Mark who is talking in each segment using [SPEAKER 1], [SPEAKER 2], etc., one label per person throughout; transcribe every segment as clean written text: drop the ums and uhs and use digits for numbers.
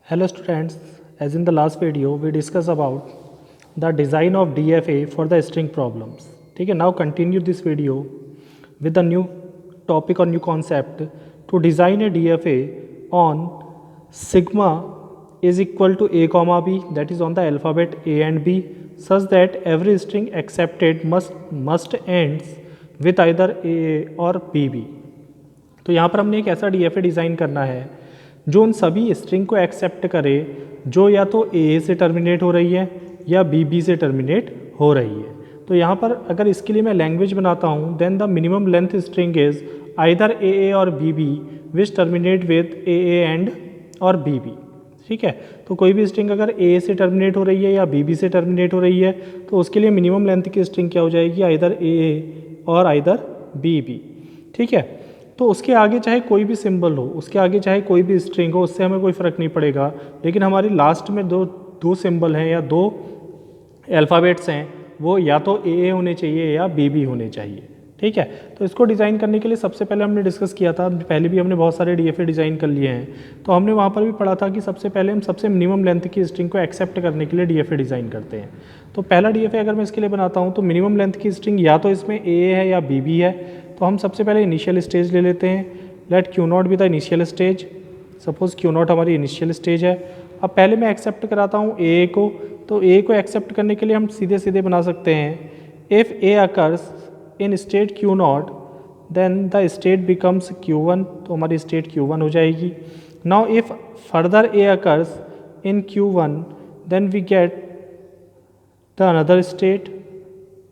[SPEAKER 1] Hello students, as in the last video we discussed about the design of DFA for the string problems. ठीक है, now continue this video with the new topic or new concept to design a DFA on sigma is equal to a comma b, that is on the alphabet a and b, such that every string accepted must ends with either a or bb. तो यहाँ पर हमने एक ऐसा DFA design करना है जो उन सभी स्ट्रिंग को एक्सेप्ट करे जो या तो ए से टर्मिनेट हो रही है या बी से टर्मिनेट हो रही है। तो यहाँ पर अगर इसके लिए मैं लैंग्वेज बनाता हूँ, then the minimum length string is either a और b which terminate with a and और बी। ठीक है, तो कोई भी स्ट्रिंग अगर ए से टर्मिनेट हो रही है या बी से टर्मिनेट हो रही है तो उसके लिए मिनिमम लेंथ की स्ट्रिंग क्या हो जाएगी, आइदर ए और आइदर बी। ठीक है, तो उसके आगे चाहे कोई भी सिंबल हो, उसके आगे चाहे कोई भी स्ट्रिंग हो, उससे हमें कोई फ़र्क नहीं पड़ेगा, लेकिन हमारी लास्ट में दो सिंबल हैं या दो अल्फ़ाबेट्स हैं, वो या तो ए होने चाहिए या बी होने चाहिए। ठीक है, तो इसको डिज़ाइन करने के लिए सबसे पहले हमने डिस्कस किया था, पहले भी हमने बहुत सारे DFA डिज़ाइन कर लिए हैं, तो हमने वहाँ पर भी पढ़ा था कि सबसे पहले हम सबसे मिनिमम लेंथ की स्ट्रिंग को एक्सेप्ट करने के लिए DFA डिज़ाइन करते हैं। तो पहला DFA अगर मैं इसके लिए बनाता हूँ तो मिनिमम लेंथ की स्ट्रिंग या तो इसमें ए है या बी है। तो हम सबसे पहले इनिशियल स्टेज ले लेते हैं, let Q not be the initial stage. Suppose Q not हमारी इनिशियल स्टेज है। अब पहले मैं एक्सेप्ट कराता हूँ ए को, तो ए को एक्सेप्ट करने के लिए हम सीधे सीधे बना सकते हैं, if a occurs in state q not then the state becomes Q1, तो हमारी स्टेट Q1 हो जाएगी। Now if further a occurs in Q1 then we get the another state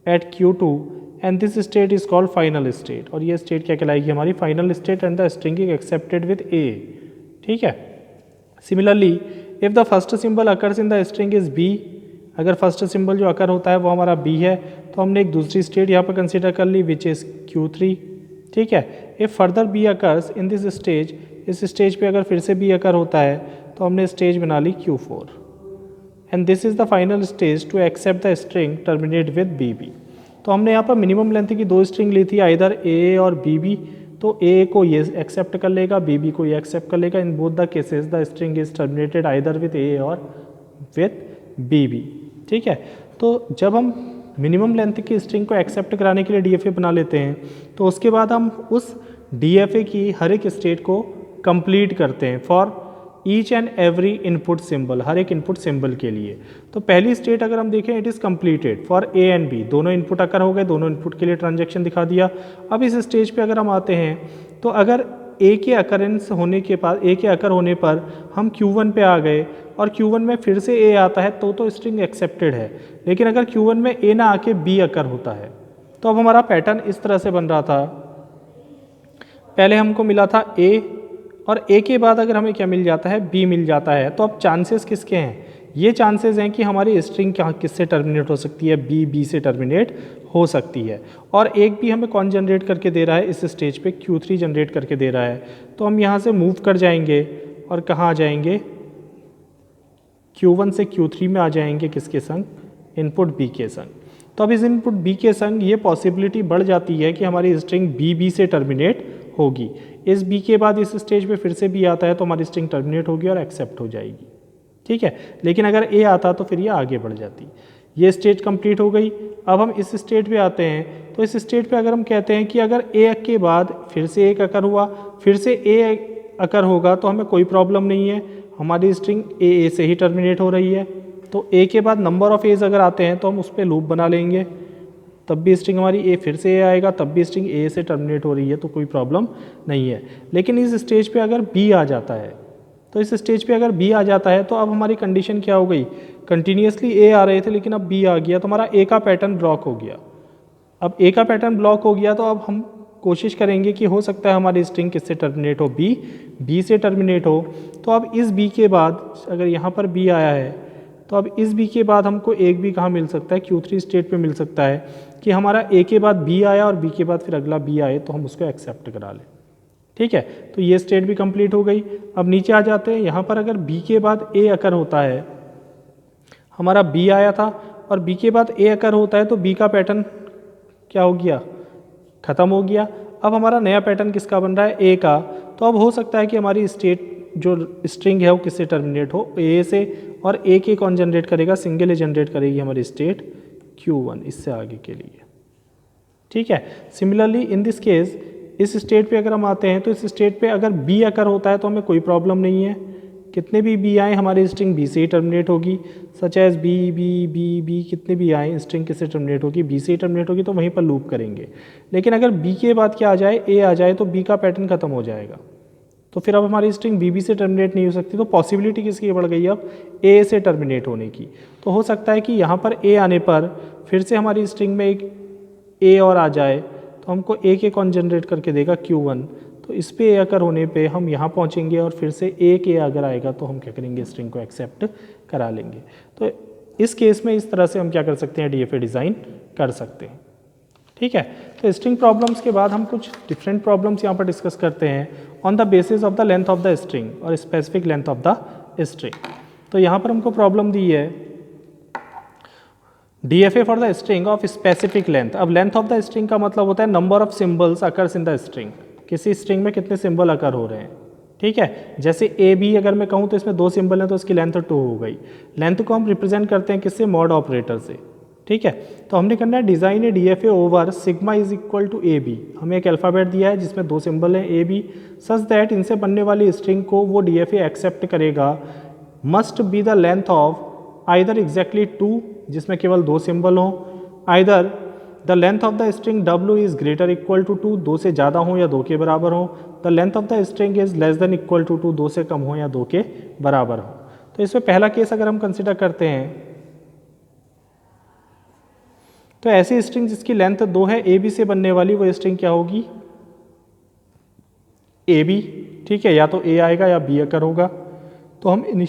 [SPEAKER 1] at Q2 and this state is called final state, और ये state क्या कहलाएगी, हमारी final state and the string is accepted with a. ठीक है, similarly if the first symbol occurs in the string is B, अगर first symbol जो अकर होता है वो हमारा बी है, तो हमने एक दूसरी स्टेट यहाँ पर कंसीडर कर ली विच इज़ Q3। ठीक है, if further B occurs in this stage, इस स्टेज पे अगर फिर से बी अकर होता है तो हमने स्टेज बना ली Q4 and this is the final stage to accept the string terminate with B. तो हमने यहाँ पर मिनिमम लेंथ की दो स्ट्रिंग ली थी, आइदर ए और बी, तो ए को ये एक्सेप्ट कर लेगा, बी को ये एक्सेप्ट कर लेगा। In both the cases the string is terminated either with a और विद बी। ठीक है, तो जब हम मिनिमम लेंथ की स्ट्रिंग को एक्सेप्ट कराने के लिए DFA बना लेते हैं तो उसके बाद हम उस DFA की हर एक स्टेट को कंप्लीट करते हैं for each and every input symbol, हर एक इनपुट सिंबल के लिए। तो पहली स्टेट अगर हम देखें, it is completed for A and B, दोनों इनपुट अकर हो गए, दोनों इनपुट के लिए ट्रांजैक्शन दिखा दिया। अब इस स्टेज पे अगर हम आते हैं तो अगर ए के अकरेंस होने के बाद, ए के अकर होने पर हम Q1 पे आ गए और Q1 में फिर से ए आता है तो स्ट्रिंग एक्सेप्टेड है, लेकिन अगर Q1 में ए ना आके बी अकर होता है तो अब हमारा पैटर्न इस तरह से बन रहा था, पहले हमको मिला था ए और ए के बाद अगर हमें क्या मिल जाता है, बी मिल जाता है। तो अब चांसेस किसके हैं, ये चांसेस हैं कि हमारी स्ट्रिंग क्या किससे टर्मिनेट हो सकती है, बी से टर्मिनेट हो सकती है। और एक भी हमें कौन जनरेट करके दे रहा है, इस स्टेज पे Q3 जनरेट करके दे रहा है। तो हम यहाँ से मूव कर जाएंगे और कहाँ आ जाएंगे, Q1 से Q3 में आ जाएंगे, किसके संग, इनपुट बी के संग। तो अब इस इनपुट बी के संग ये पॉसिबिलिटी बढ़ जाती है कि हमारी स्ट्रिंग बी से टर्मिनेट होगी। इस बी के बाद इस स्टेज पे फिर से बी आता है तो हमारी स्ट्रिंग टर्मिनेट होगी और एक्सेप्ट हो जाएगी। ठीक है, लेकिन अगर ए आता तो फिर ये आगे बढ़ जाती। ये स्टेज कंप्लीट हो गई। अब हम इस स्टेज पे आते हैं, तो इस स्टेज पे अगर हम कहते हैं कि अगर ए के बाद फिर से एक अकर हुआ, फिर से ए अकर होगा तो हमें कोई प्रॉब्लम नहीं है, हमारी स्ट्रिंग ए से ही टर्मिनेट हो रही है। तो ए के बाद नंबर ऑफ एज अगर आते हैं तो हम उस पर लूप बना लेंगे, तब भी स्ट्रिंग हमारी ए फिर से ए आएगा, तब भी स्ट्रिंग ए से टर्मिनेट हो रही है, तो कोई प्रॉब्लम नहीं है। लेकिन इस स्टेज पे अगर बी आ जाता है, तो इस स्टेज पे अगर बी आ जाता है तो अब हमारी कंडीशन क्या हो गई, कंटिन्यूसली ए आ रहे थे लेकिन अब बी आ गया तो हमारा ए का पैटर्न ब्लॉक हो गया। अब ए का पैटर्न ब्लॉक हो गया तो अब हम कोशिश करेंगे कि हो सकता है हमारी स्ट्रिंग किससे टर्मिनेट हो, बी से टर्मिनेट हो। तो अब इस बी के बाद अगर यहाँ पर बी आया है तो अब इस बी के बाद हमको एक भी कहाँ मिल सकता है, Q3 स्टेट पे मिल सकता है कि हमारा ए के बाद बी आया और बी के बाद फिर अगला बी आए तो हम उसको एक्सेप्ट करा लें। ठीक है, तो ये स्टेट भी कंप्लीट हो गई। अब नीचे आ जाते हैं, यहाँ पर अगर बी के बाद ए अकर होता है, हमारा बी आया था और बी के बाद ए अकर होता है तो बी का पैटर्न क्या हो गया, ख़त्म हो गया। अब हमारा नया पैटर्न किसका बन रहा है, ए का। तो अब हो सकता है कि हमारी स्टेट जो स्ट्रिंग है वो किससे टर्मिनेट हो, ए से, और एक ए कौन जनरेट करेगा, सिंगल ए जनरेट करेगी हमारी स्टेट Q1 इससे आगे के लिए। ठीक है, सिमिलरली इन दिस केस इस स्टेट पे अगर हम आते हैं तो इस स्टेट पे अगर बी अकर होता है तो हमें कोई प्रॉब्लम नहीं है, कितने भी बी आए हमारी स्ट्रिंग बी से ही टर्मिनेट होगी, such as B B B B, कितने भी आए स्ट्रिंग किससे टर्मिनेट होगी, बी से ही टर्मिनेट होगी, तो वहीं पर लूप करेंगे। लेकिन अगर बी के बाद क्या आ जाए, ए आ जाए, तो बी का पैटर्न खत्म हो जाएगा, तो फिर अब हमारी स्ट्रिंग बी से टर्मिनेट नहीं हो सकती, तो पॉसिबिलिटी किसकी बढ़ गई अब, ए से टर्मिनेट होने की। तो हो सकता है कि यहाँ पर ए आने पर फिर से हमारी स्ट्रिंग में एक ए और आ जाए, तो हमको ए के कौन जनरेट करके देगा Q1, तो इस पे ए अगर होने पे हम यहाँ पहुँचेंगे और फिर से ए के अगर आएगा तो हम क्या करेंगे, स्ट्रिंग को एक्सेप्ट करा लेंगे। तो इस केस में इस तरह से हम क्या कर सकते हैं, DFA डिज़ाइन कर सकते हैं। ठीक है, तो स्ट्रिंग प्रॉब्लम्स के बाद हम कुछ डिफरेंट प्रॉब्लम्स यहाँ पर डिस्कस करते हैं on the basis of the length of the string और specific length of the string. तो यहाँ पर हमको प्रॉब्लम दी है DFA for the string of specific length. अब लेंथ ऑफ द स्ट्रिंग का मतलब होता है number of symbols occurs in the string, किसी स्ट्रिंग में कितने सिंबल अकर हो रहे हैं। ठीक है, जैसे ए बी अगर मैं कहूँ तो इसमें 2 सिंबल हैं तो इसकी लेंथ 2 हो गई। लेंथ को हम रिप्रेजेंट करते हैं किससे, मॉड ऑपरेटर से। ठीक है, तो हमने करना है design A DFA over sigma is equal to A B. हमें एक अल्फ़ाबेट दिया है जिसमें 2 सिंबल हैं ए बी, सच दैट इनसे बनने वाली स्ट्रिंग को वो DFA एक्सेप्ट करेगा, must be the length of either exactly 2 जिसमें केवल 2 सिंबल हों, either the length of the string W is greater equal to 2, 2 से ज़्यादा हो या 2 के बराबर हो, the length of the string is less than equal to 2, 2 से कम हो या 2 के बराबर हो। तो इसमें पहला केस अगर हम कंसिडर करते हैं तो ऐसी स्ट्रिंग जिसकी लेंथ 2 है, ए बी से बनने वाली, वो स्ट्रिंग क्या होगी, ए बी। ठीक है, या तो ए आएगा या बी अकर होगा। तो हम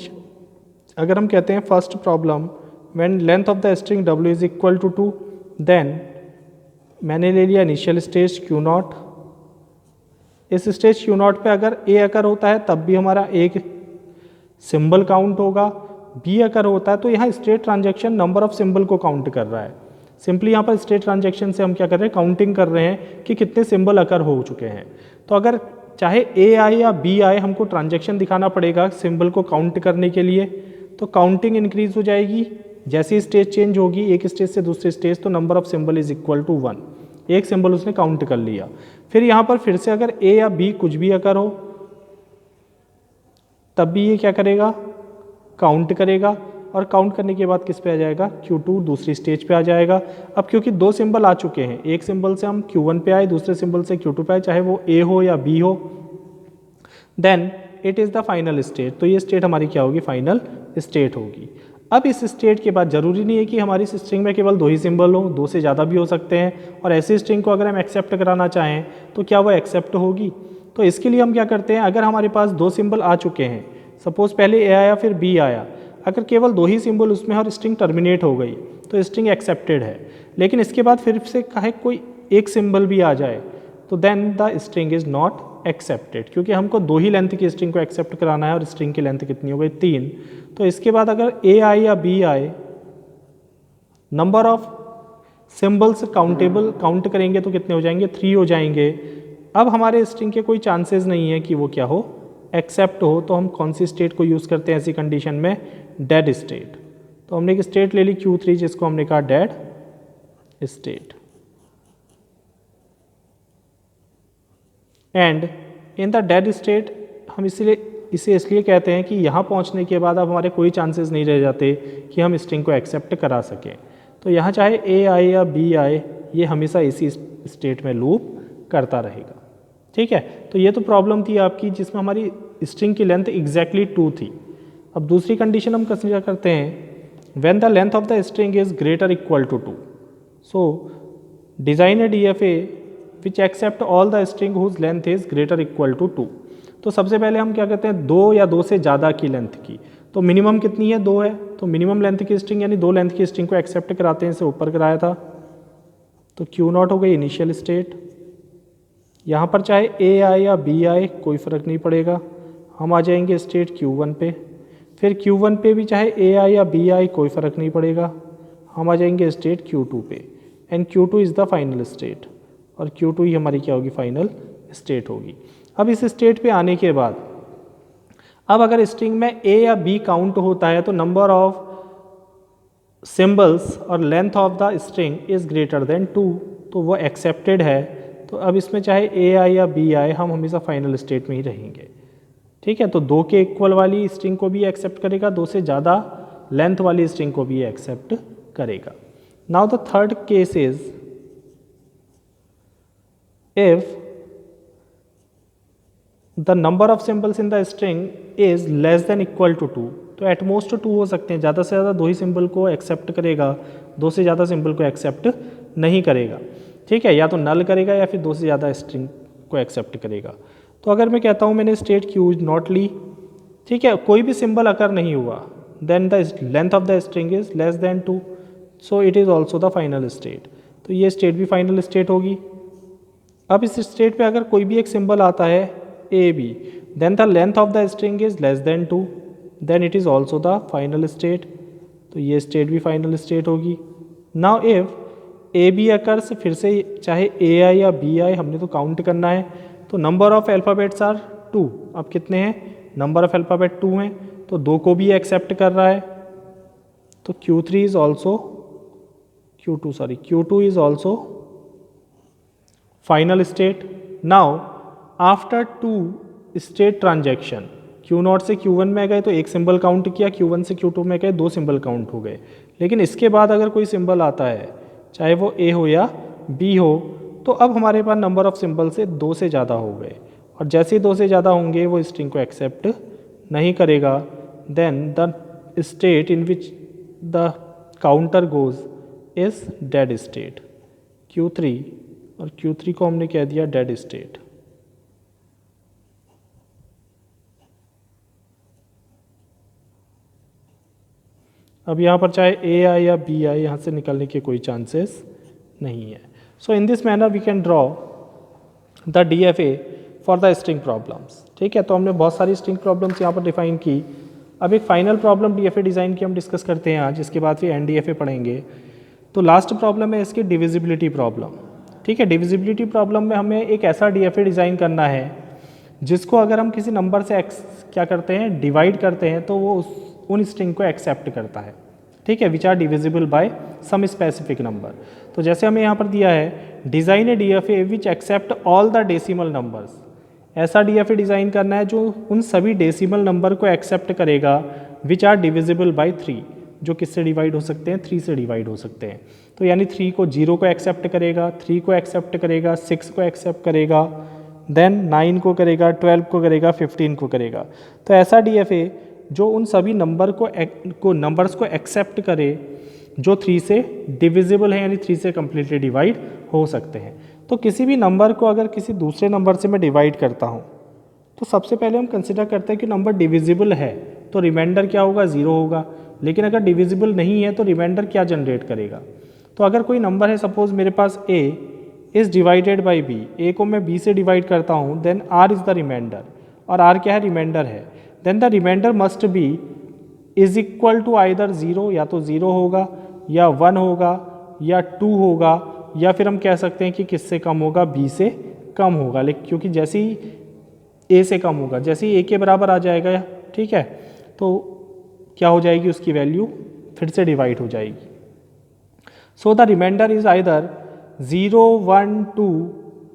[SPEAKER 1] अगर हम कहते हैं first problem when length of the string W is equal to 2, then मैंने ले लिया इनिशियल स्टेज Q0। इस स्टेज Q0 पे अगर ए अकर होता है तब भी हमारा एक सिंबल काउंट होगा, बी अकर होता है तो यहाँ state transaction number of symbol को काउंट कर रहा है। सिंपली यहाँ पर स्टेट ट्रांजैक्शन से हम क्या कर रहे हैं, काउंटिंग कर रहे हैं कि कितने सिंबल अकर हो चुके हैं। तो अगर चाहे ए आए या बी आए, हमको ट्रांजैक्शन दिखाना पड़ेगा सिंबल को काउंट करने के लिए। तो काउंटिंग इंक्रीज हो जाएगी, जैसी स्टेज चेंज होगी एक स्टेज से दूसरे स्टेज, तो number of symbol is equal to 1, एक सिंबल उसने काउंट कर लिया। फिर यहाँ पर फिर से अगर ए या बी कुछ भी अगर हो तब भी ये क्या करेगा, काउंट करेगा, और काउंट करने के बाद किस पे आ जाएगा, Q2 दूसरी स्टेज पे आ जाएगा। अब क्योंकि 2 सिंबल आ चुके हैं, एक सिंबल से हम Q1 पे आए, दूसरे सिंबल से Q2 पे आए, चाहे वो A हो या B हो, then it is the final state. तो ये स्टेट हमारी क्या होगी, फाइनल स्टेट होगी। अब इस स्टेट के बाद जरूरी नहीं है कि हमारी स्ट्रिंग में केवल 2 ही सिंबल हो, 2 से ज़्यादा भी हो सकते हैं, और ऐसी स्ट्रिंग को अगर हम एक्सेप्ट कराना चाहें तो क्या वो एक्सेप्ट होगी। तो इसके लिए हम क्या करते हैं, अगर हमारे पास 2 सिंबल आ चुके हैं, सपोज पहले ए आया फिर बी आया, अगर केवल 2 ही सिंबल उसमें और स्ट्रिंग टर्मिनेट हो गई तो स्ट्रिंग एक्सेप्टेड है। लेकिन इसके बाद फिर से कहे कोई एक सिंबल भी आ जाए तो then the string is not accepted, क्योंकि हमको 2 ही लेंथ की स्ट्रिंग को एक्सेप्ट कराना है और स्ट्रिंग की लेंथ कितनी हो गई, 3। तो इसके बाद अगर ए आए या बी आए, नंबर ऑफ सिंबल्स काउंट करेंगे तो कितने हो जाएंगे, 3 हो जाएंगे। अब हमारे स्ट्रिंग के कोई चांसेस नहीं है कि वो क्या हो, एक्सेप्ट हो। तो हम कौन सी स्टेट को यूज़ करते हैं ऐसी कंडीशन में, डेड स्टेट। तो हमने एक स्टेट ले ली Q3 जिसको हमने कहा dead state. And in the dead state हम इसे इसलिए कहते हैं कि यहाँ पहुँचने के बाद अब हमारे कोई चांसेस नहीं रह जाते कि हम स्ट्रिंग को एक्सेप्ट करा सकें। तो यहाँ चाहे ए आए या बी आए, ये हमेशा इसी स्टेट में लूप करता रहेगा। ठीक है, तो ये तो प्रॉब्लम थी आपकी जिसमें हमारी स्ट्रिंग की लेंथ एग्जैक्टली 2 थी। अब दूसरी कंडीशन हम कंसीडर करते हैं when the length of the string is greater equal to 2। So design a DFA which accept all the string whose length is greater equal to 2। तो सबसे पहले हम क्या कहते हैं, 2 या 2 से ज़्यादा की लेंथ की। तो मिनिमम कितनी है, 2 है, तो मिनिमम लेंथ की स्ट्रिंग यानी 2 लेंथ की स्ट्रिंग को एक्सेप्ट कराते हैं, इसे ऊपर कराया था। तो Q0 हो गई इनिशियल स्टेट। यहाँ पर चाहे ए आए या बी आए कोई फ़र्क नहीं पड़ेगा, हम आ जाएंगे स्टेट Q1 पे। फिर Q1 पे भी चाहे ए आए या बी आए कोई फ़र्क नहीं पड़ेगा, हम आ जाएंगे स्टेट Q2 पे। And Q2 is the final state, और Q2 ही हमारी क्या होगी, फाइनल स्टेट होगी। अब इस स्टेट पे आने के बाद अब अगर स्ट्रिंग में ए या बी काउंट होता है तो नंबर ऑफ सिंबल्स और length of the string is greater than 2, तो वो एक्सेप्टेड है। तो अब इसमें चाहे ए आए या बी आए, हम हमेशा फाइनल स्टेट में ही रहेंगे। ठीक है, तो 2 के इक्वल वाली स्ट्रिंग को भी एक्सेप्ट करेगा, 2 से ज़्यादा लेंथ वाली स्ट्रिंग को भी एक्सेप्ट करेगा। Now the third case is if the number of symbols in the string is less than equal to 2, तो एट मोस्ट 2 हो सकते हैं, ज़्यादा से ज़्यादा 2 ही सिंबल को एक्सेप्ट करेगा, 2 से ज़्यादा सिंबल को एक्सेप्ट नहीं करेगा। ठीक है, या तो नल करेगा या फिर 2 से ज़्यादा स्ट्रिंग को एक्सेप्ट करेगा। तो अगर मैं कहता हूँ मैंने स्टेट क्यू इज नॉट ली, ठीक है, कोई भी सिंबल अकर नहीं हुआ, then the length of the string is less than 2, so it is also the final state. तो ये स्टेट भी फाइनल स्टेट होगी। अब इस स्टेट पे अगर कोई भी एक सिंबल आता है a b, then the length of the string is less than 2, then it is also the final state. तो ये स्टेट भी फाइनल स्टेट होगी। Now if a b occurs, फिर से चाहे ए आए या बी आए, हमने तो काउंट करना है। तो नंबर ऑफ अल्फ़ाबेट्स आर 2, अब कितने हैं, नंबर ऑफ अल्फ़ाबेट 2 हैं, तो 2 को भी एक्सेप्ट कर रहा है। तो Q3 is also Q2 is also final state. Now after 2 state transaction, Q0 से Q1 में गए तो एक सिंबल काउंट किया, Q1 से Q2 में गए 2 सिंबल काउंट हो गए। लेकिन इसके बाद अगर कोई सिंबल आता है, चाहे वो A हो या B हो, तो अब हमारे पास नंबर ऑफ सिंबल से 2 से ज़्यादा हो गए, और जैसे ही 2 से ज़्यादा होंगे वो स्ट्रिंग को एक्सेप्ट नहीं करेगा। Then the state in which the counter goes is dead state. Q3, और Q3 को हमने कह दिया डेड स्टेट। अब यहाँ पर चाहे ए आए या बी आए, यहाँ से निकलने के कोई चांसेस नहीं है। So in this manner we can draw the DFA for the string problems. ठीक है, तो हमने बहुत सारी स्ट्रिंग प्रॉब्लम्स यहाँ पर डिफाइन की। अब एक फाइनल प्रॉब्लम DFA डिज़ाइन की हम डिस्कस करते हैं आज, जिसके बाद फिर NDFA पढ़ेंगे। तो लास्ट प्रॉब्लम है इसकी डिविजिबिलिटी प्रॉब्लम। ठीक है, डिविजिबिलिटी प्रॉब्लम में हमें एक ऐसा DFA डिज़ाइन करना है जिसको अगर हम किसी नंबर से क्या करते हैं, डिवाइड करते हैं, तो वो उन स्ट्रिंग को एक्सेप्ट करता है। ठीक है, which are divisible by some specific number. तो जैसे हमें यहाँ पर दिया है, design A DFA which accept all the decimal numbers. ऐसा DFA डिज़ाइन करना है जो उन सभी डेसिमल नंबर को एक्सेप्ट करेगा विच आर डिविजिबल बाय 3, जो किससे डिवाइड हो सकते हैं, 3 से डिवाइड हो सकते हैं। तो यानी 3 को 0 को एक्सेप्ट करेगा, 3 को एक्सेप्ट करेगा, 6 को एक्सेप्ट करेगा, देन 9 को करेगा, 12 को करेगा, 15 को करेगा। तो ऐसा DFA जो उन सभी नंबर्स को एक्सेप्ट करे जो 3 से डिविजिबल है, यानी 3 से कम्प्लीटली डिवाइड हो सकते हैं। तो किसी भी नंबर को अगर किसी दूसरे नंबर से मैं डिवाइड करता हूँ, तो सबसे पहले हम कंसिडर करते हैं कि नंबर डिविजिबल है, तो रिमाइंडर क्या होगा, 0 होगा। लेकिन अगर डिविजिबल नहीं है तो रिमाइंडर क्या जनरेट करेगा। तो अगर कोई नंबर है, सपोज मेरे पास A is divided by B, A को मैं B से डिवाइड करता हूँ, then R is the remainder, और R क्या है, रिमाइंडर है। Then the remainder must be is equal to either 0, या तो 0 होगा, या 1 होगा, या 2 होगा, या फिर हम कह सकते हैं कि किससे कम होगा, B से कम होगा। लेकिन क्योंकि जैसे ही A से कम होगा, जैसे ही A के बराबर आ जाएगा, ठीक है, तो क्या हो जाएगी, उसकी वैल्यू फिर से डिवाइड हो जाएगी। So the remainder is either 0, 1, 2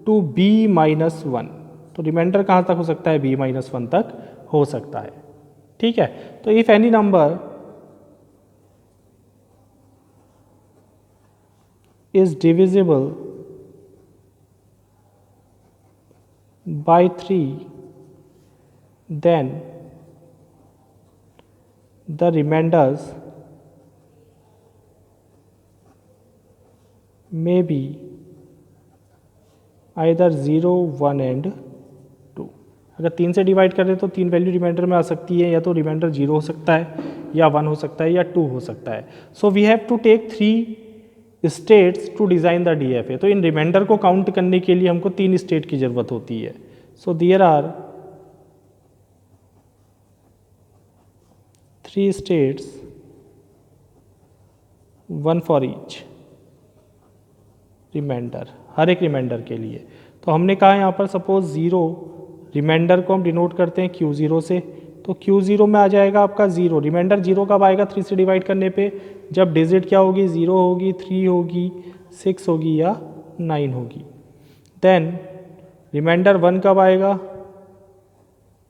[SPEAKER 1] to B minus 1। तो रिमाइंडर कहाँ तक हो सकता है, B माइनस 1 तक हो सकता है। ठीक है, तो if any number is divisible by 3, then the remainders may be either 0, 1 and 2। अगर 3 से डिवाइड करें तो 3 वैल्यू रिमाइंडर में आ सकती है, या तो रिमाइंडर 0 हो सकता है, या 1 हो सकता है, या 2 हो सकता है। So we have to take 3 states to design the DFA। तो इन रिमाइंडर को काउंट करने के लिए हमको 3 स्टेट की ज़रूरत होती है। So there are 3 states, 1 for each reminder, हर एक रिमाइंडर के लिए। तो हमने कहा यहाँ पर सपोज 0 रिमाइंडर को हम डिनोट करते हैं Q0 से, तो Q0 में आ जाएगा आपका 0। रिमाइंडर 0 कब आएगा 3 से डिवाइड करने पे, जब डिजिट क्या होगी, 0 होगी, 3 होगी, 6 होगी या 9 होगी। देन रिमाइंडर 1 कब आएगा,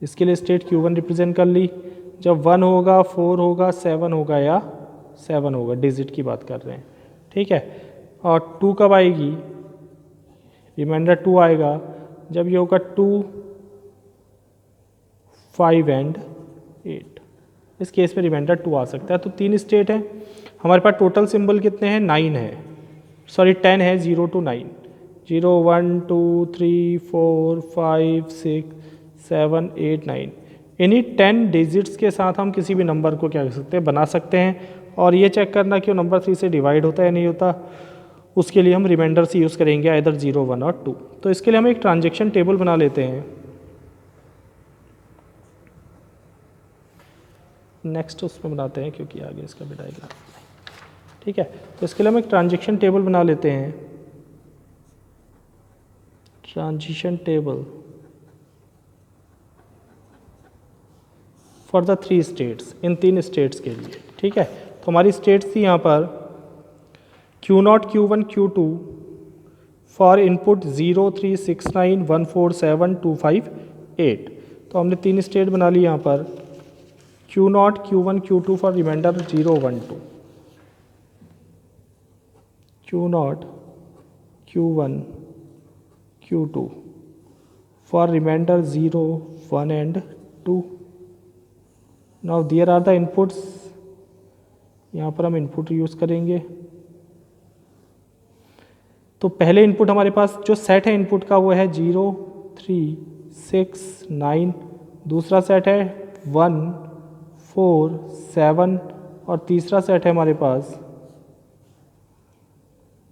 [SPEAKER 1] इसके लिए स्टेट Q1 रिप्रेजेंट कर ली, जब 1 होगा, 4 होगा, 7 होगा या 7 होगा, डिजिट की बात कर रहे हैं, ठीक है। और 2 कब आएगी, रिमाइंडर 2 आएगा जब ये होगा 2, 5 एंड 8। इस केस में रिमाइंडर 2 आ सकता है। तो 3 स्टेट है हमारे पास, टोटल सिंबल कितने हैं, 9 है, सॉरी 10 है, 0 to 9, 0 1 2 3 4 5 6 7 8 9। इन्हीं 10 डिजिट्स के साथ हम किसी भी नंबर को क्या कर सकते हैं, बना सकते हैं। और ये चेक करना कि वो नंबर 3 से डिवाइड होता है या नहीं होता, उसके लिए हम रिमाइंडर से यूज़ करेंगे आइदर 0 1 और 2। तो इसके लिए हम एक ट्रांजेक्शन टेबल बना लेते हैं। नेक्स्ट उसमें बनाते हैं क्योंकि आगे इसका भी डायग्राम, ठीक है। तो इसके लिए हम एक ट्रांजेक्शन टेबल बना लेते हैं। Transition table for the 3 states, in 3 states के लिए, ठीक है। तो हमारी स्टेट्स थी यहाँ पर Q0 Q1 Q2 for input 0 3 6 9 1 4 7 2 5 8। तो हमने 3 स्टेट बना ली यहाँ पर, Q0 Q1 Q2 for remainder 0 1 2, Q0 Q1 Q2 for remainder 0 1 and 2। Now there are the inputs, यहाँ पर हम इनपुट यूज़ करेंगे। तो पहले इनपुट हमारे पास जो सेट है इनपुट का वो है 0 3 6 9, दूसरा सेट है 1 4 7 और तीसरा सेट है हमारे पास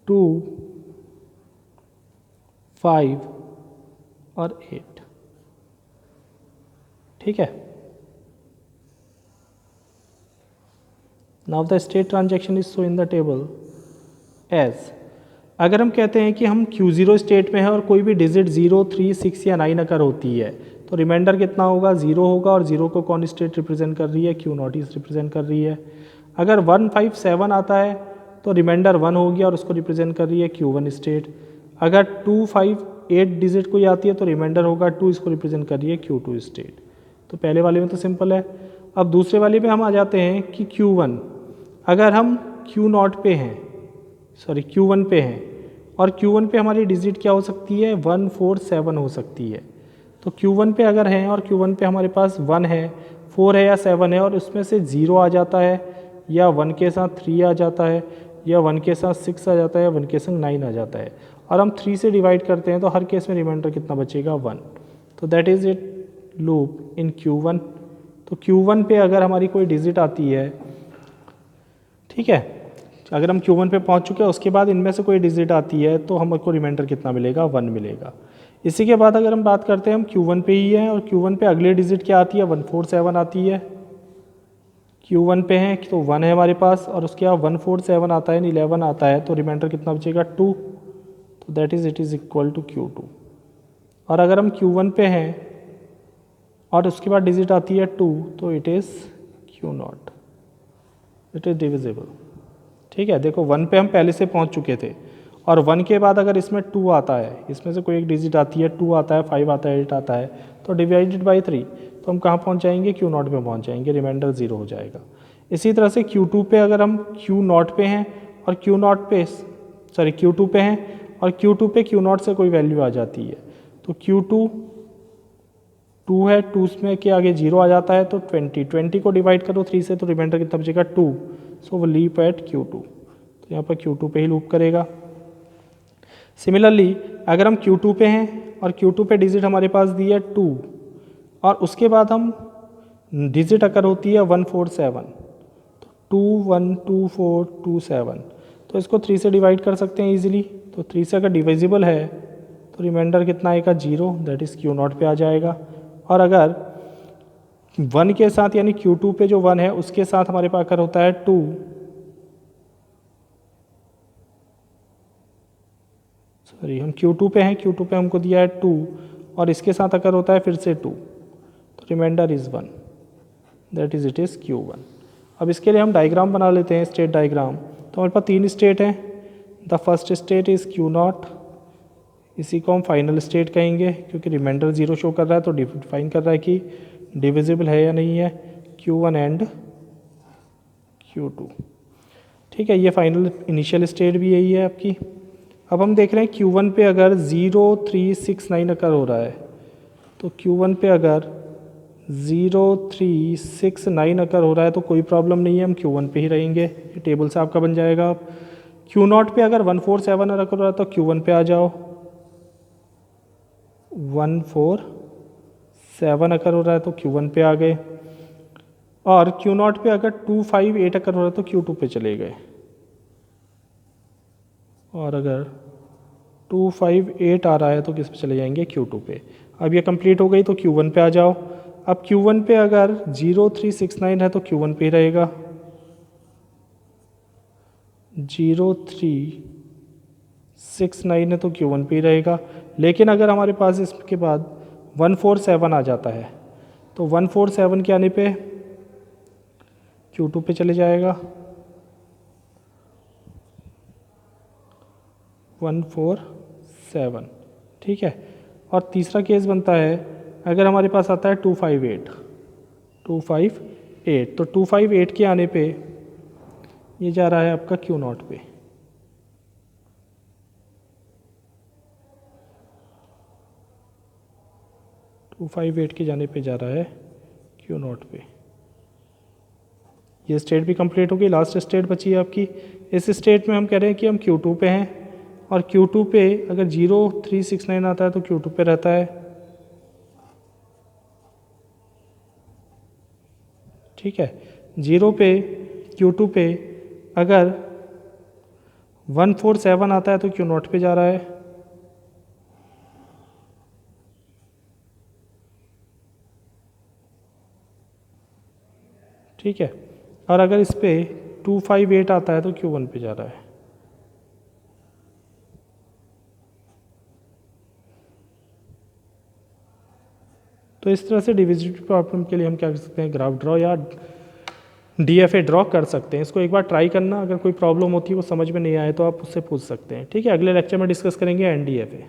[SPEAKER 1] 2 5 और 8, ठीक है। Now the state transaction is so in the table as, अगर हम कहते हैं कि हम Q0 स्टेट में है और कोई भी डिजिट 0 3 6 या 9 अगर होती है तो रिमाइंडर कितना होगा, 0 होगा। और 0 को कौन स्टेट रिप्रेजेंट कर रही है, Q0 रिप्रेजेंट कर रही है। अगर 1 5 7 आता है तो रिमाइंडर 1 होगी और उसको रिप्रेजेंट कर रही है Q1 स्टेट। अगर 2 5 8 डिजिट कोई आती है तो रिमाइंडर होगा 2, इसको रिप्रेजेंट कर रही है Q2 स्टेट। तो पहले वाले में तो सिंपल है। अब दूसरे वाले में हम आ जाते हैं कि Q1, अगर हम Q0 पे हैं, सॉरी Q1 पे हैं और Q1 पे हमारी डिजिट क्या हो सकती है, 1 4 7 हो सकती है। तो Q1 पे अगर हैं और Q1 पे हमारे पास 1 है, 4 है या 7 है और उसमें से 0 आ जाता है या 1 के साथ 3 आ जाता है या 1 के साथ 6 आ जाता है, 1 के साथ 9 आ जाता है और हम 3 से डिवाइड करते हैं तो हर केस में रिमाइंडर कितना बचेगा, 1। तो that is it loop in Q1। तो Q1 पे अगर हमारी कोई डिजिट आती है, ठीक है, अगर हम Q1 पे पहुंच चुके हैं उसके बाद इनमें से कोई डिजिट आती है तो हमको रिमाइंडर कितना मिलेगा, 1 मिलेगा। इसी के बाद अगर हम बात करते हैं हम Q1 पे ही हैं और Q1 पे अगले डिजिट क्या आती है, 1 4 7 आती है। Q1 पे हैं तो 1 है हमारे पास और उसके बाद 1 4 7 आता है, 11 आता है, तो रिमाइंडर कितना बचेगा, 2। तो that is it is equal to Q2। और अगर हम Q1 पे हैं और उसके बाद डिजिट आती है 2 तो it is Q0, it is divisible, ठीक है। देखो 1 पे हम पहले से पहुंच चुके थे और 1 के बाद अगर इसमें 2 आता है, इसमें से कोई एक डिजिट आती है, 2 आता है, 5 आता है, 8 आता है, तो डिवाइडेड बाई 3 तो हम कहाँ पहुंच जाएंगे, Q0 पे पहुंच जाएंगे, रिमाइंडर 0 हो जाएगा। इसी तरह से Q2 पे अगर हम Q0 पे हैं और Q2 पे हैं और Q2 पे Q0 से कोई वैल्यू आ जाती है तो Q2 2 है, 2 में के आगे 0 आ जाता है तो 20 को डिवाइड करो 3 से तो रिमाइंडर कितना बचेगा, 2। सो वो लीप एट Q2, तो यहाँ पर Q2 पे ही लूप करेगा। सिमिलरली अगर हम Q2 पे हैं और Q2 पे डिजिट हमारे पास दी है 2 और उसके बाद हम डिजिट अगर होती है 1 4 7 तो 2 1 2 4 2 7 तो इसको 3 से डिवाइड कर सकते हैं इजीली। तो 3 से अगर डिविजिबल है तो रिमाइंडर कितना आएगा, 0, दैट इज़ Q0 पे आ जाएगा। और अगर 1 के साथ यानी Q2 पे जो 1 है उसके साथ हमारे पास अगर होता है 2, सॉरी हम Q2 पे हैं, Q2 पे हमको दिया है 2 और इसके साथ अगर होता है फिर से 2 तो remainder is 1। That is it is Q1। अब इसके लिए हम डायग्राम बना लेते हैं, स्टेट डायग्राम। तो हमारे पास 3 स्टेट हैं। The first state is Q0, इसी को हम फाइनल स्टेट कहेंगे क्योंकि रिमाइंडर 0 शो कर रहा है, तो डिफाइन कर रहा है कि डिविजिबल है या नहीं है, Q1 एंड Q2। ठीक है, ये फाइनल इनिशियल स्टेट भी यही है आपकी। अब हम देख रहे हैं Q1 पे अगर 0369 अकर हो रहा है, तो Q1 पे अगर 0369 अकर हो रहा है तो कोई प्रॉब्लम नहीं है, हम Q1 पे ही रहेंगे। ये टेबल से आपका बन जाएगा। Q0 पे अगर 147 अकर हो रहा है तो Q1 पे आ जाओ, 147 अकर हो रहा है तो Q1 पे आ गए। और Q0 पे अगर 258 अकर हो रहा है तो Q2 पे चले गए। और अगर 258 आ रहा है तो किस पे चले जाएंगे, Q2 पे। अब ये कंप्लीट हो गई तो Q1 पे आ जाओ। अब Q1 पे अगर 0369 है तो Q1 पे ही रहेगा, 0369 है तो Q1 पे ही रहेगा। लेकिन अगर हमारे पास इसके बाद 147 आ जाता है तो 147 के आने पे Q2 पे चले जाएगा, 147। ठीक है। और तीसरा केस बनता है अगर हमारे पास आता है 258, तो 258 के आने पे ये जा रहा है आपका Q0 पे। टू 258 के जाने पे जा रहा है Q0 पे। ये स्टेट भी कंप्लीट हो गई। लास्ट स्टेट बची है आपकी। इस स्टेट में हम कह रहे हैं कि हम Q2 पे हैं, और Q2 पे अगर 0369 आता है तो Q2 पे रहता है। ठीक है, 0 पे Q2 पे अगर 147 आता है तो Q0 पे जा रहा है। ठीक है, और अगर इस पे 258 आता है तो Q1 पे जा रहा है। तो इस तरह से डिविजिबिलिटी प्रॉब्लम के लिए हम क्या कर सकते हैं, ग्राफ ड्रॉ या DFA ड्रॉ कर सकते हैं। इसको एक बार ट्राई करना, अगर कोई प्रॉब्लम होती है वो समझ में नहीं आए तो आप उससे पूछ सकते हैं। ठीक है, अगले लेक्चर में डिस्कस करेंगे NDFA।